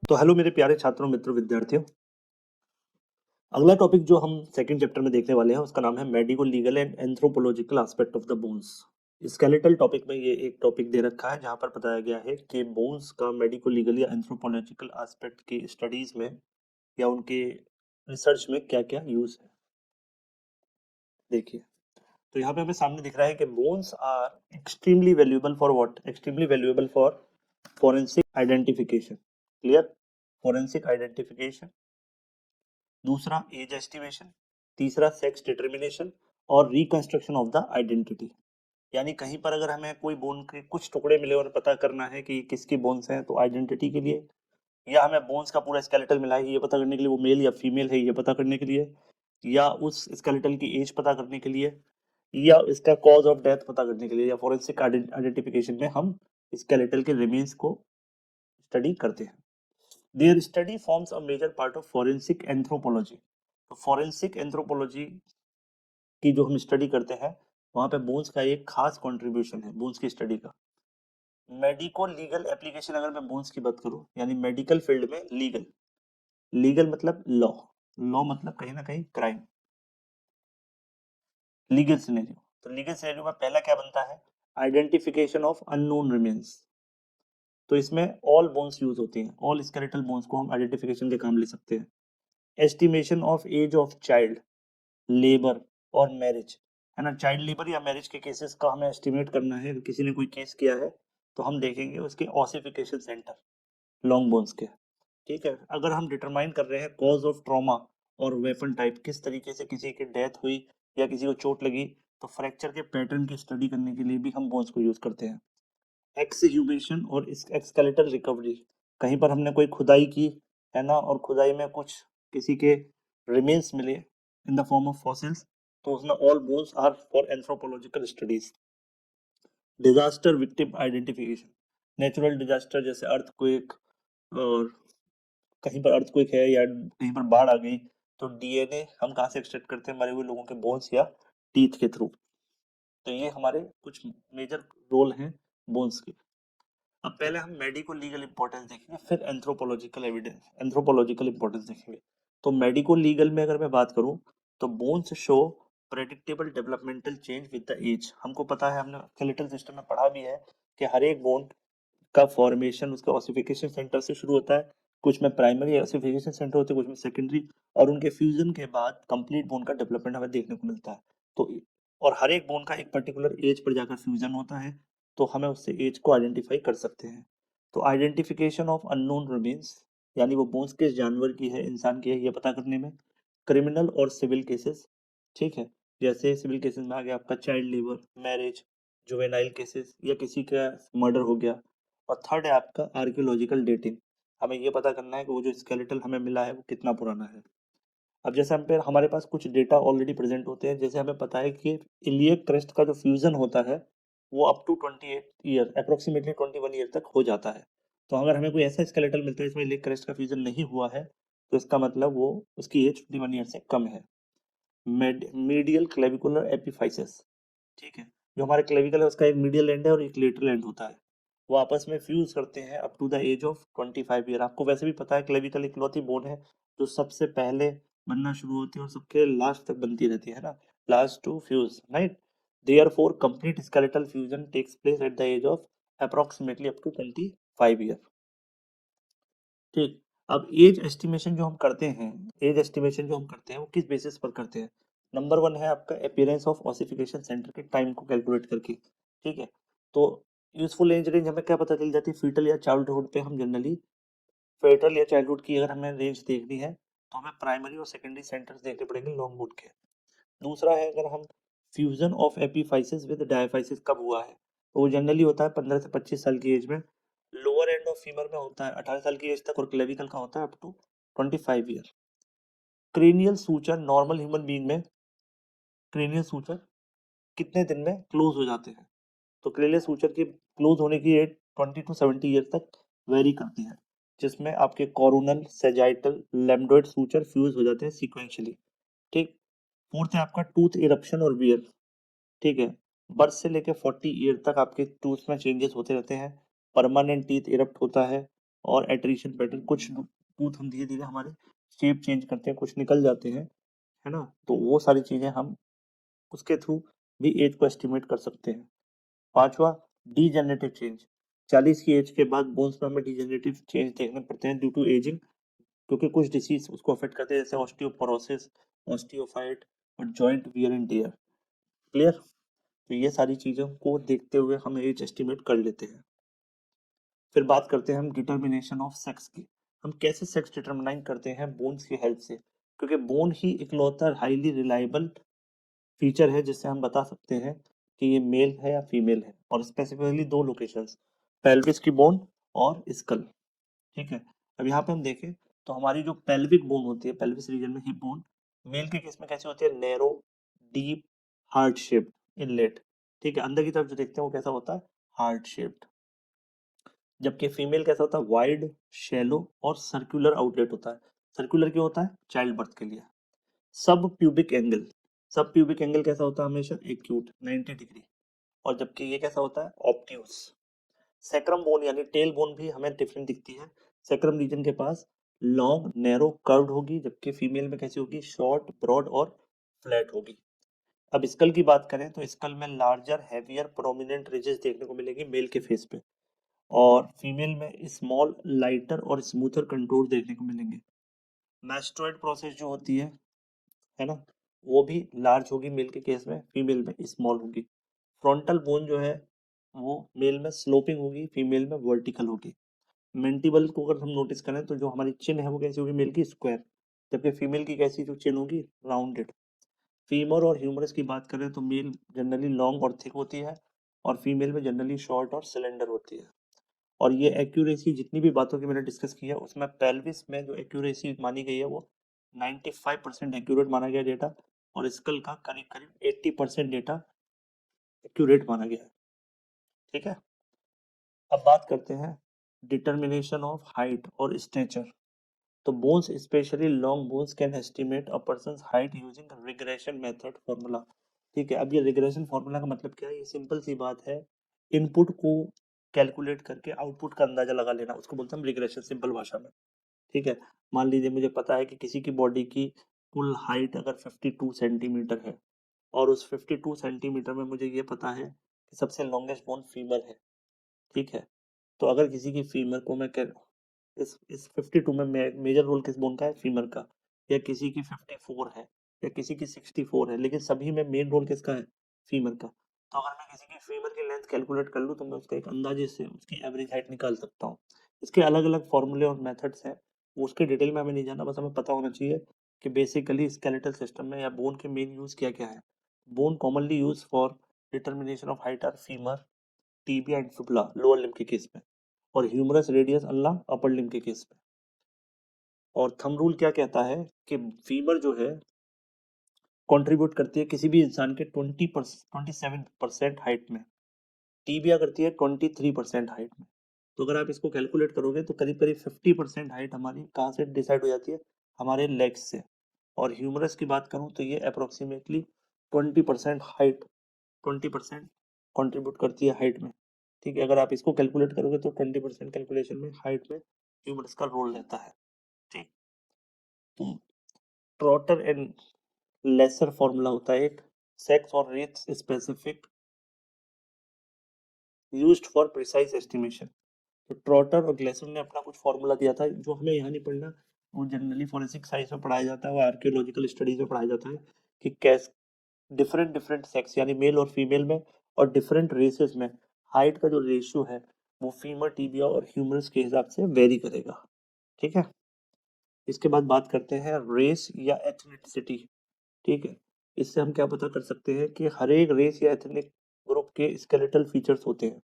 तो हेलो मेरे प्यारे छात्रों, मित्रों, विद्यार्थियों। अगला टॉपिक जो हम सेकंड चैप्टर में देखने वाले हैं उसका नाम है medico legal and anthropological aspect of the bones. Skeletal topic में ये एक टॉपिक दे रखा है जहां पर बताया गया है कि बोन्स का मेडिको लीगल या एंथ्रोपोलॉजिकल एस्पेक्ट की स्टडीज में या उनके रिसर्च में क्या क्या यूज है। देखिए, तो यहाँ पे हमें सामने दिख रहा है कि bones are extremely valuable for what, extremely valuable for forensic identification. Clear? Forensic identification, दूसरा एज एस्टिमेशन, तीसरा सेक्स डिटर्मिनेशन और रिकंस्ट्रक्शन ऑफ द आइडेंटिटी। यानी कहीं पर अगर हमें कोई बोन के कुछ टुकड़े मिले और पता करना है कि किसकी बोन्स हैं तो आइडेंटिटी के लिए, या हमें बोन्स का पूरा स्केलेटल मिला है ये पता करने के लिए वो मेल या फीमेल है ये पता करने के लिए, या उस स्केलेटल की एज पता करने के लिए, या इसका कॉज ऑफ डेथ पता करने के लिए, या फोरेंसिक आइडेंटिफिकेशन में हम स्केलेटल के रिमेन्स को स्टडी करते हैं। Their study forms a major part of forensic anthropology। तो forensic anthropology की जो हम स्टडी करते हैं वहां पे बोन्स का एक खास कंट्रीब्यूशन है बोन्स की स्टडी का। मेडिको लीगल एप्लीकेशन, अगर मैं बोन्स की बात करूं, यानी मेडिकल फील्ड में लीगल, लीगल मतलब लॉ, लॉ मतलब कहीं ना कहीं क्राइम, लीगल सिनेरियो। तो लीगल सिनेरियो में पहला क्या बनता है? Identification of unknown remains. तो इसमें ऑल बोन्स यूज होती हैं, ऑल स्केलेटल बोन्स को हम आइडेंटिफिकेशन के काम ले सकते हैं। Estimation of age of child, labour और मैरिज, है ना। चाइल्ड लेबर या मैरिज के केसेस का हमें एस्टिमेट करना है, किसी ने कोई केस किया है तो हम देखेंगे उसके ऑसिफिकेशन सेंटर, लॉन्ग बोन्स के। ठीक है, अगर हम डिटरमाइन कर रहे हैं कॉज ऑफ ट्रॉमा और वेपन टाइप, किस तरीके से किसी की डेथ हुई या किसी को चोट लगी, तो फ्रैक्चर के पैटर्न की स्टडी करने के लिए भी हम बोन्स को यूज करते हैं। एक्सह्यूमेशन और एक्सकेलेटल रिकवरी, कहीं पर हमने कोई खुदाई की, है ना, और खुदाई में कुछ किसी के रिमेन्स मिले in the form of fossils, तो उसमें all bones are for anthropological studies. Disaster victim identification, natural disaster जैसे अर्थक्वेक, और कहीं पर अर्थक्वेक है या कहीं पर बाढ़ आ गई, तो डीएनए हम कहाँ से एक्सट्रैक्ट करते हैं? मरे हुए लोगों के बोन्स या टीथ के थ्रू। तो ये हमारे कुछ मेजर रोल हैं बोन्स के। अब पहले हम मेडिको लीगल इंपॉर्टेंस देखेंगे, फिर एंथ्रोपोलॉजिकल एविडेंस, एंथ्रोपोलॉजिकल इंपॉर्टेंस देखेंगे। तो मेडिको लीगल में अगर मैं बात करूं तो bones show predictable developmental change with the age. हमको पता है, हमने स्केलेटल सिस्टम में पढ़ा भी है कि हर एक बोन का फॉर्मेशन उसके ऑसिफिकेशन सेंटर से शुरू होता है। कुछ में प्राइमरी ऑसिफिकेशन सेंटर होते हैं, कुछ में सेकेंडरी, और उनके फ्यूजन के बाद कंप्लीट बोन का डेवलपमेंट हमें देखने को मिलता है। तो और हर एक बोन का एक पर्टिकुलर एज पर जाकर फ्यूजन होता है, तो हमें उससे एज को आइडेंटिफाई कर सकते हैं। तो आइडेंटिफिकेशन ऑफ अननोन रिमेन्स, यानी वो बोन्स किस जानवर की है, इंसान की है, ये पता करने में। क्रिमिनल और सिविल केसेस, ठीक है, जैसे सिविल केसेस में आ गया आपका child labour, marriage, juvenile cases, या किसी का मर्डर हो गया। और थर्ड है आपका आर्कियोलॉजिकल डेटिंग, हमें ये पता करना है कि वो जो स्केलेटल हमें मिला है वो कितना पुराना है। अब जैसे हम पे हमारे पास कुछ डेटा ऑलरेडी प्रेजेंट होते हैं, जैसे हमें पता है कि इलियक क्रेस्ट का जो फ्यूजन होता है वो up to 28 year, approximately 21 year तक हो जाता है। तो अगर हमें कोई ऐसा स्केलेटल मिलता है जिसमें इलियक क्रेस्ट का फ्यूजन नहीं हुआ है, तो इसका मतलब वो उसकी एज 21 ईयर से कम है। मीडियल क्लेविकुलर एपिफाइसिस, ठीक है, जो हमारे क्लेविकल है उसका एक मीडियल एंड है और एक लेटरल एंड होता है, वो आपस में फ्यूज करते हैं up to the age of 25 year. आपको वैसे भी पता है क्लेविकल इकलौती बोन है जो सबसे पहले बनना शुरू होती है और सबके लास्ट तक बनती रहती है ना, last to fuse, right. Therefore complete skeletal fusion takes place at the age of approximately up to 25 year. ठीक। अब एज एस्टिमेशन जो हम करते हैं, एज एस्टिमेशन जो हम करते हैं वो किस बेसिस पर करते हैं? नंबर वन है आपका अपीयरेंस ऑफ ऑसिफिकेशन सेंटर के टाइम को कैलकुलेट करके, ठीक है। तो यूजफुल एज रेंज हमें क्या पता चल जाती है? फीटल या चाइल्डहुड पे हम जनरली, फेटल या चाइल्डहुड की अगर हमें रेंज देखनी है तो हमें प्राइमरी और सेकेंडरी सेंटर्स देखने पड़ेंगे लॉन्ग बोन के। दूसरा है, अगर हम fusion of epiphysis with diaphysis कब हुआ है, तो वो जनरली होता है 15 से 25 साल की एज में। लोअर एंड ऑफ फीमर में होता है 18 साल की एज तक, और क्लेविकल का होता है up to 25 year. Cranial suture normal human being में, क्रेनियल सूचर कितने दिन में क्लोज हो जाते हैं? तो क्रेनियल सूचर की क्लोज होने की एज 20 टू 70 ईयर तक वेरी करती है, जिसमें आपके कोरोनल, सेजाइटल, लैम्डोइड सूचर फ्यूज हो जाते हैं सीक्वेंशियली। ठीक। फोर्थ है आपका टूथ इरप्शन और वियर, ठीक है, बर्थ से लेके 40 ईयर तक आपके टूथ में चेंजेस होते रहते हैं। परमानेंट टीथ इरप्ट होता है, और एट्रिशन पैटर्न, कुछ टूथ हम धीरे धीरे हमारे शेप चेंज करते हैं, कुछ निकल जाते हैं, है ना, तो वो सारी चीजें हम उसके थ्रू भी एज को एस्टिमेट कर सकते हैं। पांचवा, डीजेनरेटिव चेंज। 40 की एज के बाद बोन्स में हमें डीजेनरेटिव चेंज देखने पड़ते हैं ड्यू टू एजिंग, क्योंकि कुछ डिसीज उसको अफेक्ट करते हैं, जैसे ऑस्टियोपोरोसिस, ऑस्टियोफाइट और joint wear and tear. Clear? तो ये सारी चीजों को देखते हुए हम एज एस्टिमेट कर लेते हैं। फिर बात करते हैं हम डिटर्मिनेशन ऑफ सेक्स की। हम कैसे सेक्स डिटरमाइन करते हैं बोन्स की हेल्प से, क्योंकि बोन ही इकलौता हाईली रिलायबल फीचर है जिससे हम बता सकते हैं कि ये मेल है या फीमेल है, और स्पेसिफिकली दो लोकेशंस, पेल्विस की बोन और स्कल। ठीक है, अब यहाँ पे हम देखें तो हमारी जो पेल्विक बोन होती है, पेल्विस रीजन में हिप बोन, मेल के केस में कैसी होती है, narrow, deep, heart shaped, inlet. ठीक है, अंदर की तरफ जो देखते हैं वो कैसा होता है, हार्ट शेप्ड। जबकि फीमेल कैसा होता है, वाइड, शैलो और सर्कुलर आउटलेट होता है। सर्कुलर क्यों होता है, चाइल्ड बर्थ के लिए। सब प्यूबिक एंगल, सब प्यूबिक एंगल कैसा होता है, हमेशा एक्यूट 90 डिग्री, और जबकि ये कैसा होता है, ऑब्ट्यूस। सैक्रम बोन यानी टेल बोन भी हमें डिफरेंट दिखती है। सैक्रम रीजन के पास लॉन्ग, नैरो, कर्व्ड होगी, जबकि फीमेल में कैसी होगी, शॉर्ट, ब्रॉड और फ्लैट होगी। अब स्कल की बात करें तो स्कल में लार्जर, हैवियर, प्रोमिनेंट रिजेस देखने को मिलेगी मेल के फेस पे, और फीमेल में स्मॉल, लाइटर और स्मूथर कंटूर देखने को मिलेंगे। मैस्टोइड प्रोसेस जो होती है ना, वो भी लार्ज होगी मेल के केस में, फीमेल में स्मॉल होगी। फ्रंटल बोन जो है वो मेल में स्लोपिंग होगी, फीमेल में वर्टिकल होगी। मेंटिबल को अगर हम नोटिस करें तो जो हमारी चिन है वो कैसी होगी, मेल की स्क्वायर, जबकि फीमेल की कैसी जो चिन होगी, राउंडेड। फीमर और ह्यूमरस की बात करें तो मेल जनरली लॉन्ग और थिक होती है, और फीमेल में जनरली शॉर्ट और सिलेंडर होती है। और ये एक्यूरेसी जितनी भी बातों की मैंने डिस्कस की है उसमें पेल्विस में जो एक्यूरेसी मानी गई है वो 95% एक्यूरेट माना गया डेटा, और स्कल का करीब करीब 80% डेटा एक्यूरेट माना गया है। ठीक है, अब बात करते हैं डिटर्मिनेशन ऑफ हाइट और स्टेचर। तो bones, specially long bones, can estimate a persons height using regression method formula. ठीक है, अब ये रिग्रेशन फॉर्मूला का मतलब क्या है, ये सिंपल सी बात है, इनपुट को कैलकुलेट करके आउटपुट का अंदाजा लगा लेना, उसको बोलते हैं हम रिग्रेशन, सिंपल भाषा में। ठीक है, मान लीजिए मुझे पता है कि किसी की बॉडी की कुल हाइट अगर 52 सेंटीमीटर है, और उस 52 सेंटीमीटर में मुझे ये पता है कि सबसे लॉन्गेस्ट बोन फीमर है। ठीक है, तो अगर किसी की फीमर को मैं कह, इस 52 में मेजर रोल किस बोन का है, फीमर का, या किसी की 54 है, या किसी की 64 है, लेकिन सभी में मेन रोल किसका है, फीमर का। तो अगर मैं किसी की फीमर की लेंथ कैलकुलेट कर लूँ तो मैं उसका एक अंदाजे से उसकी एवरेज हाइट निकाल सकता हूँ। इसके अलग अलग फॉर्मूले और मेथड्स हैं, वो उसके डिटेल में हमें नहीं जाना, बस हमें पता होना चाहिए कि बेसिकली स्केलेटल सिस्टम में या बोन के मेन यूज क्या क्या है। Bone commonly use for determination of height are femur, tibia and fibula lower limb के केस में, और humerus radius ulna upper limb के केस में। और थंब रूल क्या कहता है कि फीमर जो है कंट्रीब्यूट करती है किसी भी इंसान के 27% हाइट में, टीबिया करती है 23% हाइट में। तो अगर आप इसको कैलकुलेट करोगे तो करीब करीब 50% हाइट हमारी कहाँ से डिसाइड हो जाती है, हमारे लेग्स से। और ह्यूमरस की बात करूँ तो ये अप्रोक्सीमेटली 20% हाइट, 20% कंट्रीब्यूट करती है हाइट में। ठीक है, अगर आप इसको कैलकुलेट करोगे तो 20% कैलकुलेशन में हाइट में ह्यूमरस का रोल रहता है। ठीक, तो ट्रॉटर एंड लेसर फॉर्मूला होता है एक, सेक्स और race specific, used for precise estimation. तो ट्रॉटर और ग्लेसर ने अपना कुछ फॉर्मूला दिया था जो हमें यहाँ नहीं पढ़ना, वो जनरली फॉरेंसिक साइंस में पढ़ाया जाता है, वो आर्कियोलॉजिकल स्टडीज में पढ़ाया जाता है कि कैसे डिफरेंट डिफरेंट सेक्स यानी मेल और फीमेल में और डिफरेंट रेसेस में हाइट का जो रेशियो है वो फीमर, टीबिया और ह्यूमरस के हिसाब से वेरी करेगा। ठीक है, इसके बाद बात करते हैं रेस या एथनिसिटी। ठीक है, इससे हम क्या पता कर सकते हैं कि हर एक रेस या एथनिक ग्रुप के स्केलेटल फीचर्स होते हैं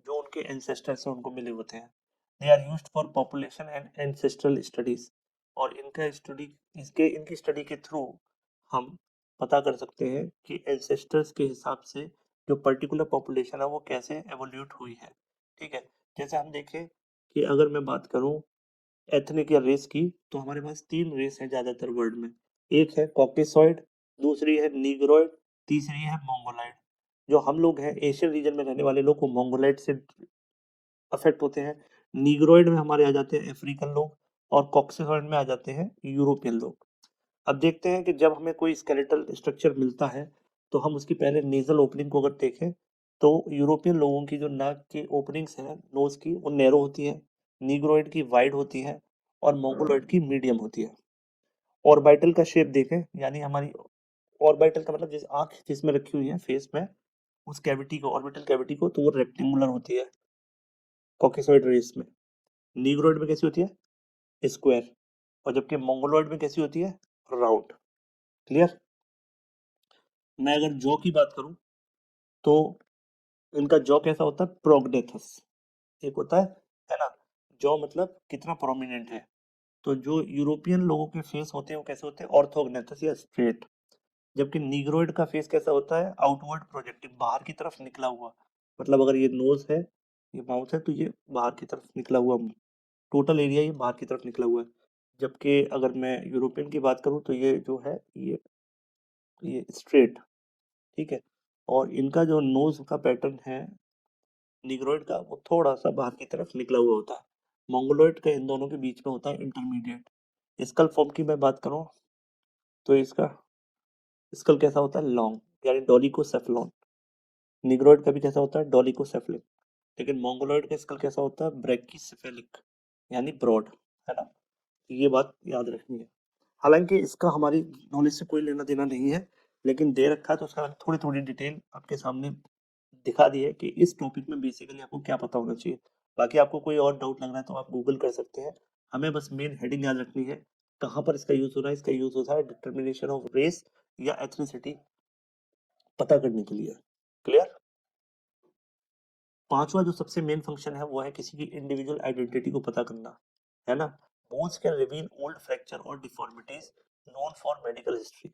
जो उनके एंसेस्टर से उनको मिले होते हैं। They are used for population and ancestral studies, और इनका स्टडी, इसके इनकी स्टडी के थ्रू हम पता कर सकते हैं कि एंसेस्टर्स के हिसाब से जो पर्टिकुलर पॉपुलेशन है वो कैसे एवोल्यूट हुई है। ठीक है, जैसे हम देखें कि अगर मैं बात करूं एथनिक या रेस की, तो हमारे पास तीन रेस है ज्यादातर वर्ल्ड में। एक है कॉकेसॉइड, दूसरी है नीग्रोइड, तीसरी है मोंगोलाइड। जो हम लोग हैं एशियन रीजन में रहने वाले लोग, वो मोंगोलाइड से अफेक्ट होते हैं, नीग्रोइड में हमारे आ जाते हैं अफ्रीकन लोग, और कॉक्सिसॉइड में आ जाते हैं यूरोपियन लोग। अब देखते हैं कि जब हमें कोई स्केलेटल स्ट्रक्चर मिलता है तो हम उसकी पहले नेजल ओपनिंग को अगर देखें तो यूरोपियन लोगों की जो नाक की ओपनिंग्स हैं नोज की, वो नैरो होती है, नीग्रोइड की वाइड होती है, और मोंगोलॉइड की मीडियम होती है। ऑर्बिटल का शेप देखें, यानी हमारी ऑर्बिटल का मतलब जिस आंख जिसमें रखी हुई है फेस में, उस कैविटी को, ऑर्बिटल कैविटी को, तो वो रेक्टेंगुलर होती है कॉकेसॉइड रेस में। नीग्रोइड में कैसी होती है, स्क्वायर, और जबकि मोंगोलॉइड में कैसी होती है, राउंड। क्लियर। मैं अगर जॉ की बात करूं तो इनका जॉ कैसा होता है, प्रोग्नेथस एक होता है ना। जॉ मतलब कितना प्रोमिनेंट है। तो जो यूरोपियन लोगों के फेस होते हैं वो कैसे होते हैं, ऑर्थोग्नेथस या स्ट्रेट। जबकि नीग्रोइड का फेस कैसा होता है, आउटवर्ड प्रोजेक्टिव, बाहर की तरफ निकला हुआ। मतलब अगर ये नोज है, ये माउथ है, तो ये बाहर की तरफ निकला हुआ, टोटल एरिया ये बाहर की तरफ निकला हुआ है। जबकि अगर मैं यूरोपियन की बात करूं तो ये जो है ये स्ट्रेट। ठीक है। और इनका जो नोज का पैटर्न है निग्रोइड का, वो थोड़ा सा बाहर की तरफ निकला हुआ होता है। मोंगोलॉइड का इन दोनों के बीच में होता है इंटरमीडिएट। स्कल फॉर्म की मैं बात करूं तो इसका स्कल कैसा होता है, लॉन्ग, यानी डोलिकोसेफेलॉन। निग्रोइड का भी कैसा होता है, डोलिकोसेफेलिक। लेकिन मोंगोलॉइड का स्कल कैसा होता है, ब्रैकिसेफेलिक, यानी ब्रॉड, है ना। ये बात याद रखनी है। हालांकि इसका हमारी नॉलेज से कोई लेना देना नहीं है, लेकिन दे रखा है तो उसका थोड़ी थोड़ी डिटेल आपके सामने दिखा दी है कि इस टॉपिक में बेसिकली आपको क्या पता होना चाहिए। बाकी आपको कोई और डाउट लग रहा है तो आप गूगल कर सकते हैं। हमें बस मेन हेडिंग याद रखनी है, कहाँ पर इसका यूज हो रहा है। इसका यूज होता है डिटर्मिनेशन ऑफ रेस या एथनिसिटी पता करने के लिए। क्लियर। पांचवा जो सबसे मेन फंक्शन है वो है किसी की इंडिविजुअल आइडेंटिटी को पता करना, है ना। Bones can reveal old fracture और deformities known for medical history.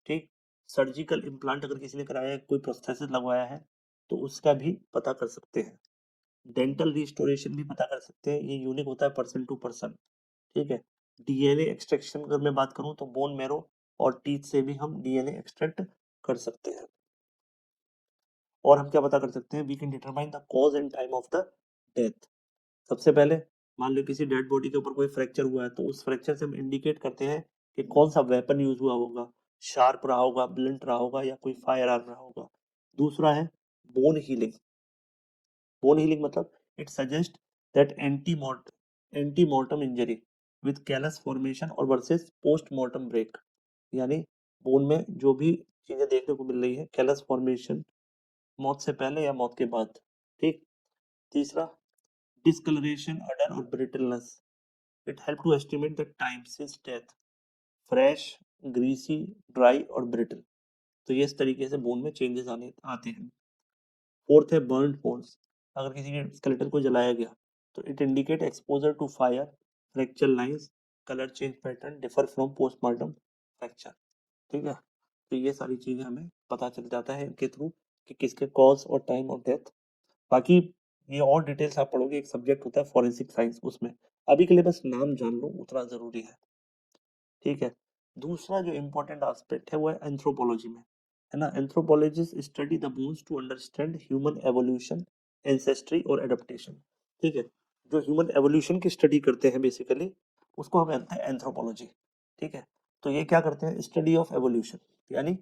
ठीक। सर्जिकल इम्प्लांट अगर किसी ने कराया है, कोई प्रोस्थेसिस लगवाया है, तो उसका भी पता कर सकते हैं। डेंटल रिस्टोरेशन भी पता कर सकते हैं, ये यूनिक होता है पर्सन टू पर्सन। ठीक है। डीएनए एक्सट्रैक्शन अगर मैं बात करूं तो बोन मैरो और टीथ से भी हम डीएनए एक्सट्रैक्ट कर सकते हैं। और हम क्या पता कर सकते हैं, we can determine the cause and time of the death. सबसे पहले मान लो किसी डेड बॉडी के ऊपर कोई फ्रैक्चर हुआ है, तो उस फ्रैक्चर से हम इंडिकेट करते हैं कि कौन सा वेपन यूज हुआ होगा, शार्प रहा होगा, ब्लंट रहा होगा, या कोई फायर आर्म रहा होगा। दूसरा है बोन हीलिंग। बोन हीलिंग मतलब it suggest that anti mortem injury with callus formation और वर्सेस पोस्ट मॉर्टम ब्रेक, यानी बोन में जो भी चीजें देखने को मिल रही है, कैलस फॉर्मेशन मौत से पहले या मौत के बाद। ठीक। तीसरा डिस्कलरेशन, अडर और brittleness, it help to estimate the time since death, fresh, greasy, dry और ब्रिटल। तो ये इस तरीके से बोन में चेंजेस आने आते हैं। फोर्थ है बर्न बोन्स, अगर किसी के स्केलेटन को जलाया गया तो it indicate exposure to fire, fracture lines, colour change pattern differ from postmortem fracture. ठीक है। तो ये सारी चीजें हमें पता चल जाता है इनके थ्रू कि किसके कॉज और टाइम ऑफ डेथ। बाकी ये और डिटेल्स आप पढ़ोगे, एक सब्जेक्ट होता है फॉरेंसिक साइंस, उसमें। अभी के लिए बस नाम जान लो, उतना जरूरी है। ठीक है। दूसरा जो इम्पोर्टेंट एस्पेक्ट है वो है एंथ्रोपोलॉजी में, है ना। Anthropologist study the bones to understand human evolution, ancestry और एडेप्टेशन। ठीक है। जो ह्यूमन एवोल्यूशन की स्टडी करते हैं बेसिकली, उसको हम कहते हैं एंथ्रोपोलॉजी। ठीक है। तो ये क्या करते हैं, स्टडी ऑफ एवोल्यूशन, यानी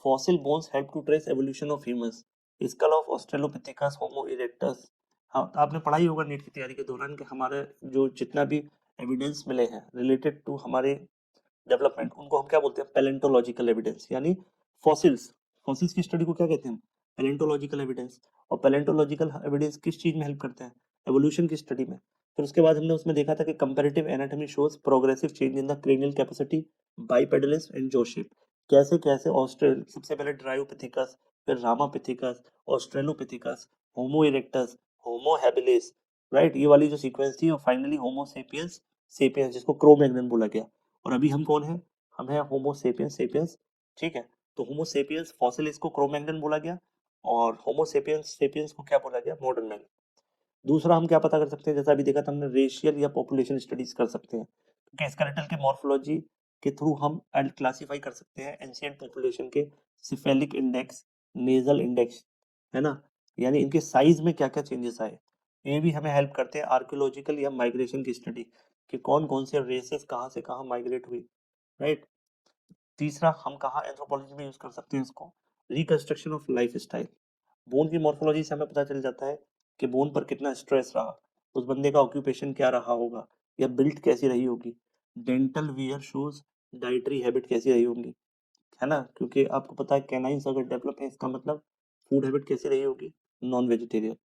fossil bones help to trace evolution of humans, skull of Australopithecus, Homo erectus. हाँ, तो आपने पढ़ाई होगा नीट की तैयारी के दौरान कि हमारे जो जितना भी एविडेंस मिले हैं रिलेटेड टू हमारे डेवलपमेंट, उनको हम क्या बोलते हैं, पैलेंटोलॉजिकल एविडेंस, यानी फॉसिल्स। फॉसिल्स की स्टडी को क्या कहते हैं, पैलेंटोलॉजिकल एविडेंस। और पैलेंटोलॉजिकल एविडेंस किस चीज में हेल्प करते हैं, एवोल्यूशन की स्टडी में। फिर उसके बाद हमने उसमें देखा था कि comparative anatomy shows progressive change in the cranial capacity, bipedalism and jaw shape. कैसे कैसे ऑस्ट्रेल सबसे पहले ड्रायोपिथेकस, फिर Ramapithecus, Australopithecus, Homo erectus, Homo habilis, right, ये वाली जो सीक्वेंस थी, और फाइनली होमो सेपियंस सेपियंस, जिसको क्रो मैग्नन बोला गया। और अभी हम कौन है, हम है होमो सेपियंस सेपियंस। ठीक है। तो होमो सेपियंस फॉसिल, इसको क्रो-मैग्नन बोला गया, और होमो सेपियंस सेपियंस को क्या बोला गया, मॉडर्न मैन। दूसरा हम क्या पता कर सकते हैं, जैसा अभी देखा था हमने, रेशियल या पॉपुलेशन स्टडीज कर सकते हैं, क्योंकि स्केलेटल के मॉर्फोलॉजी के थ्रू हम क्लासिफाई कर सकते हैं एंशियंट पॉपुलेशन के सिफेलिक इंडेक्स, नेजल इंडेक्स, है ना, यानी इनके साइज में क्या क्या चेंजेस आए। ये भी हमें हेल्प करते हैं आर्कियोलॉजिकल या माइग्रेशन की स्टडी, कि कौन कौन से रेसेस कहाँ से कहाँ माइग्रेट हुई, राइट। तीसरा हम कहाँ एंथ्रोपोलॉजी में यूज कर सकते हैं इसको, reconstruction of life style. Bone की मॉर्फोलॉजी से हमें पता चल जाता है कि बोन पर कितना स्ट्रेस रहा, उस बंदे का ऑक्यूपेशन क्या रहा होगा, या बिल्ट कैसी रही होगी, dental wear shoes, dietary habit कैसी रही होंगी, है ना, क्योंकि आपको पता है कैनाइन्स अगर डेवलप है इसका मतलब फूड हैबिट कैसी रही होगी, नॉन वेजिटेरियन।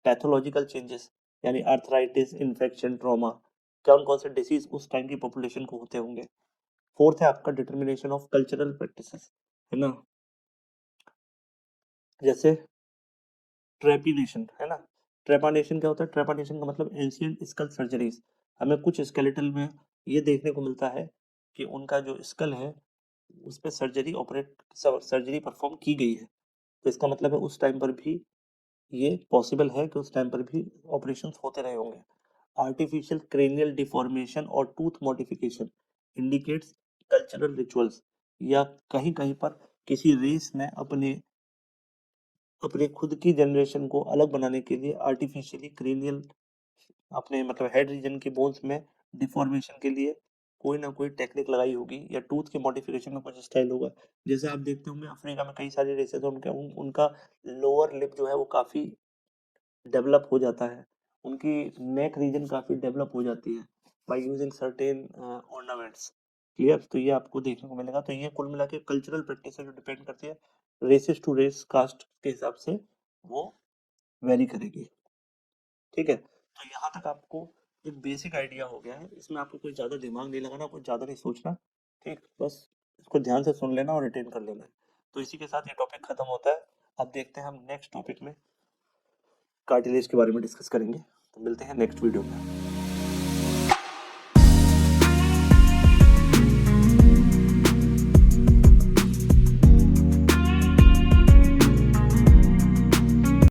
पैथोलॉजिकल चेंजेस यानी आर्थराइटिस, इन्फेक्शन, ट्रॉमा, कौन कौन से डिसीज उस टाइम की पॉपुलेशन को होते होंगे। फोर्थ है आपका डिटर्मिनेशन ऑफ कल्चरल प्रैक्टिसेस, है ना, जैसे ट्रेपिनेशन, है ना। ट्रेपानेशन क्या होता है, ट्रेपानेशन का मतलब एंशियंट स्कल सर्जरीज। हमें कुछ स्केलेटल में ये देखने को मिलता है कि उनका जो स्कल है उस पे सर्जरी परफॉर्म की गई है। तो इसका मतलब है उस टाइम पर भी ये पॉसिबल है कि उस टाइम पर भी ऑपरेशंस होते रहे होंगे। आर्टिफिशियल क्रेनियल डिफॉर्मेशन और tooth modification indicates cultural rituals, या कहीं कहीं पर किसी रेस ने अपने अपने खुद की जनरेशन को अलग बनाने के लिए आर्टिफिशियली क्रेनियल अपने मतलब हेड रीजन के बोन्स में डिफॉर्मेशन के लिए कोई ना कोई टेक्निक लगाई होगी, या टूथ के मॉडिफिकेशन में कुछ स्टाइल होगा। जैसे आप देखते होंगे अफ्रीका में कई सारी रेसेस हैं, उनका लोअर लिप जो है वो काफी डेवलप हो जाता है, उनकी नेक रीजन काफी डेवलप हो जाती है by using certain ornaments. Clear, तो ये आपको देखने को मिलेगा। तो ये कुल मिला के कल्चरल प्रैक्टिस जो डिपेंड करती है रेसेस टू रेस कास्ट के हिसाब से वो वेरी करेगी। ठीक है, तो यहाँ तक आपको एक बेसिक आइडिया हो गया है, इसमें आपको कोई ज़्यादा दिमाग नहीं लगाना, कुछ ज़्यादा नहीं सोचना। ठीक, बस इसको ध्यान से सुन लेना और रिटेन कर लेना है। तो इसी के साथ ये टॉपिक खत्म होता है। अब देखते हैं हम नेक्स्ट टॉपिक में कार्टिलेज के बारे में डिस्कस करेंगे। तो मिलते हैं नेक्स्ट वीडियो में।